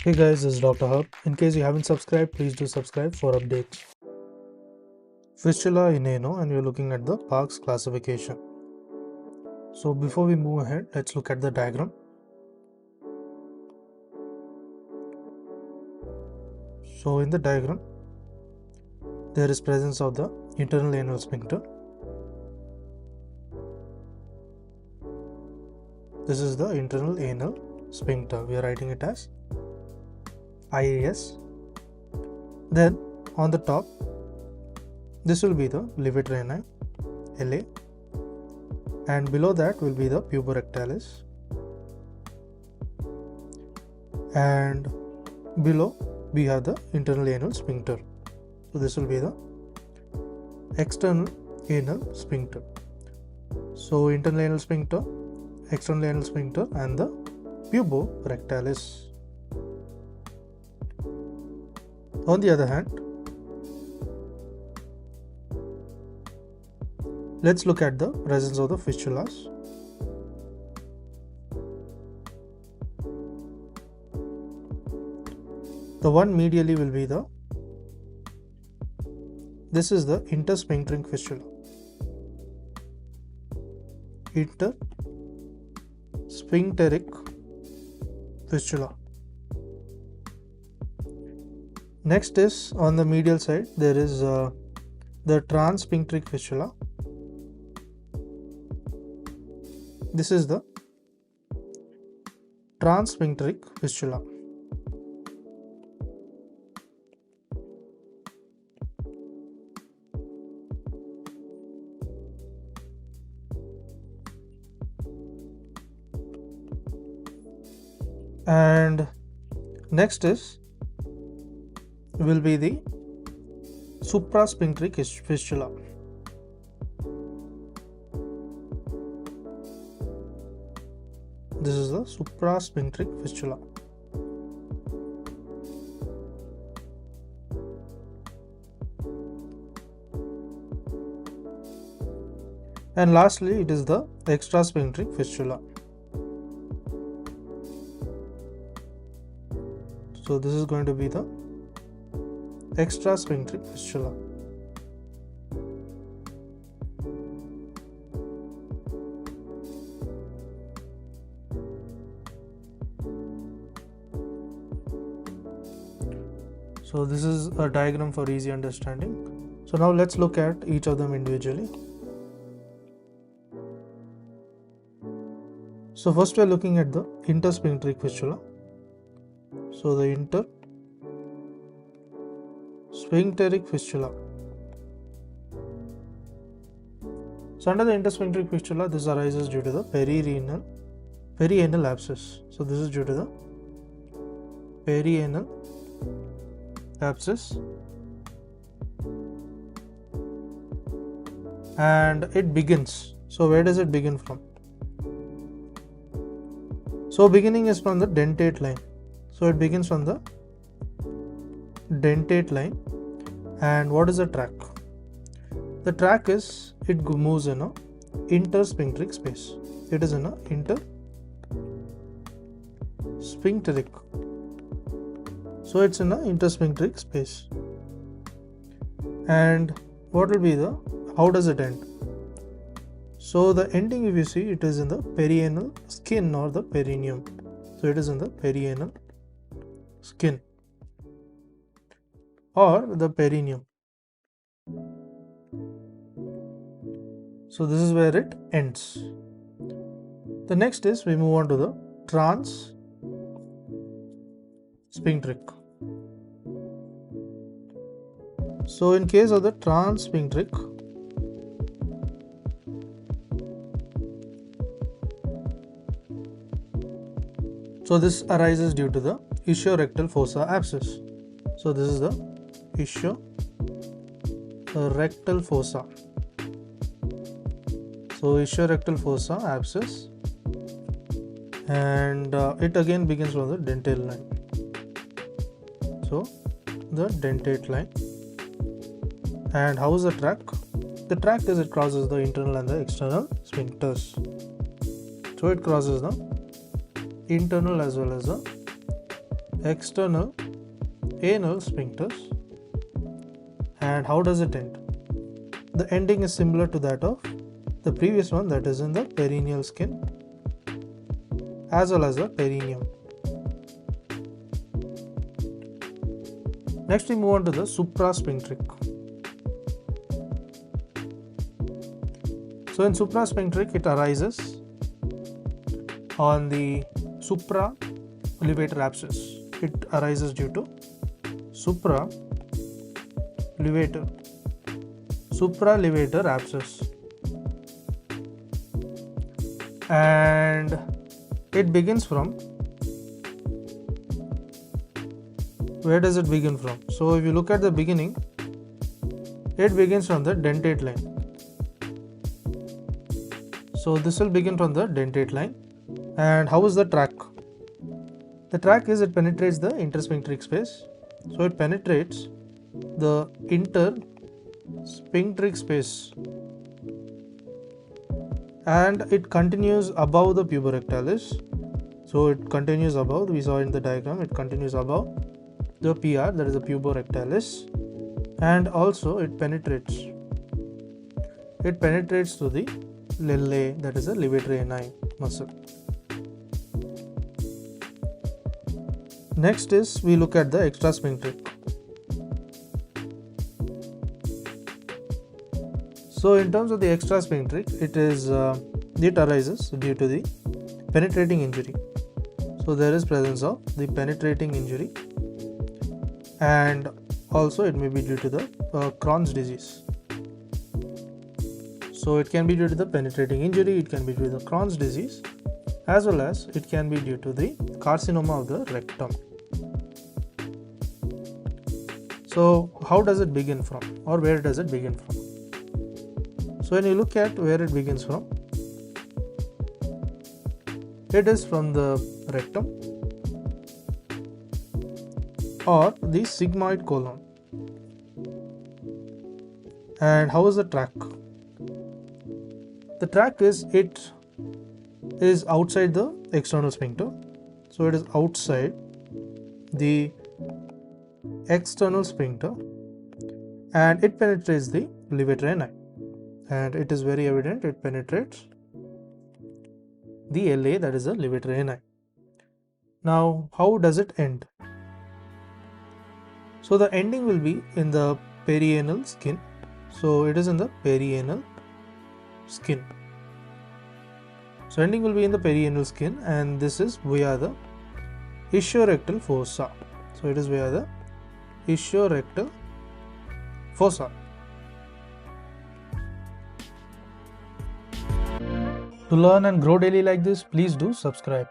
Hey guys, this is Dr. Hub. In case you haven't subscribed, please do subscribe for updates. Fistula in ANO, and we're looking at the Parkes classification. So before we move ahead, let's look at the diagram. So in the diagram, there is presence of the internal anal sphincter. This is the internal anal sphincter. We are writing it as IAS. Then on the top, this will be the levatorrhini, LA, and below that will be the puborectalis, and below we have the internal anal sphincter. So this will be the external anal sphincter. So internal anal sphincter, external anal sphincter, and the puborectalis. On the other hand, let's look at the presence of the fistulas. The one medially will be this is the intersphincteric fistula. Intersphincteric fistula. Next is on the medial side, there is the transsphincteric fistula. This is the transsphincteric fistula. And next will be the suprasphincteric fistula. This is the suprasphincteric fistula. And lastly, it is the extrasphincteric fistula. So this is going to be the extrasphincteric fistula. So this is a diagram for easy understanding. So now let's look at each of them individually. So first we are looking at the intersphincteric fistula. So the intersphincteric fistula. So under the intersphincteric fistula, this arises due to the perianal abscess. So this is due to the perianal abscess, and it begins. So where does it begin from? So beginning is from the dentate line. So it begins from the dentate line. And what is the track? The track is, it moves in a intersphincteric space. It is in a intersphincteric. So it's in a intersphincteric space. And what will be how does it end? So the ending, if you see, it is in the perianal skin or the perineum. So it is in the perianal skin or the perineum. So this is where it ends. The next is, we move on to the transsphincteric. So in case of the transsphincteric, so this arises due to the ischiorectal fossa abscess. So this is the ischiorectal fossa. So ischiorectal fossa abscess, and it again begins from the dentate line. So the dentate line. And how is the track? The track is, it crosses the internal and the external sphincters. So it crosses the internal as well as the external anal sphincters. And how does it end? The ending is similar to that of the previous one, that is in the perineal skin as well as the perineum. Next we move on to the suprasphincteric. So in suprasphincteric, it arises on the supralevator abscess. It arises due to supralevator abscess, and it begins from, where does it begin from? So if you look at the beginning, it begins from the dentate line. So this will begin from the dentate line. And how is the track? The track is, it penetrates the intersphincteric space. So it penetrates the intersphincteric space and it continues above the puborectalis. So it continues above, we saw in the diagram, it continues above the PR, that is the puborectalis, and also it penetrates to the levator, that is the levator ani muscle. Next is, we look at the extrasphincteric. So in terms of the extrasphincteric, it arises due to the penetrating injury. So there is presence of the penetrating injury, and also it may be due to the Crohn's disease. So it can be due to the penetrating injury, it can be due to the Crohn's disease, as well as it can be due to the carcinoma of the rectum. So how does it begin from, or where does it begin from? So when you look at where it begins from, it is from the rectum or the sigmoid colon. And how is the track? The track is, it is outside the external sphincter. So it is outside the external sphincter and it penetrates the levator ani, and it is very evident it penetrates the LA, that is the levator ani. Now how does it end? So the ending will be in the perianal skin. So it is in the perianal skin. So ending will be in the perianal skin, and this is via the ischiorectal fossa. So it is via the ischiorectal fossa. To learn and grow daily like this, please do subscribe.